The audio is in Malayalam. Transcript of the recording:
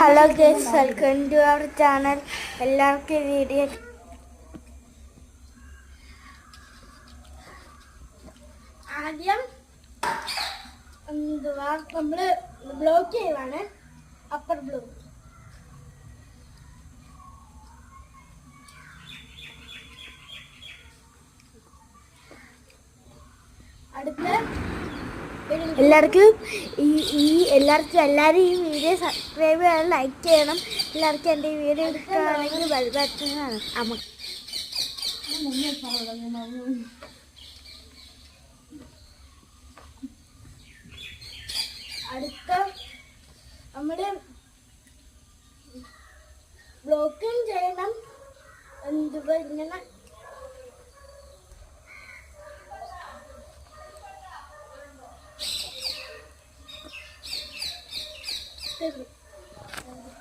Hello guys, welcome to our channel. എല്ലാവർക്കും വീഡിയോ ആദ്യം നമ്മൾ ബ്ലോക്ക് ചെയ്യുവാണ്. Upper block. അടുത്ത എല്ലാവർക്കും എല്ലാവരും ഈ വീഡിയോ സബ്സ്ക്രൈബ് ചെയ്യണം, ലൈക്ക് ചെയ്യണം. എല്ലാവർക്കും എൻ്റെ ഈ വീഡിയോ എടുക്കുകയാണെങ്കിൽ ബെൽബട്ടനാണ്. അടുത്ത നമ്മൾ ബ്ലോക്കും ചെയ്യണം. ഇങ്ങനെ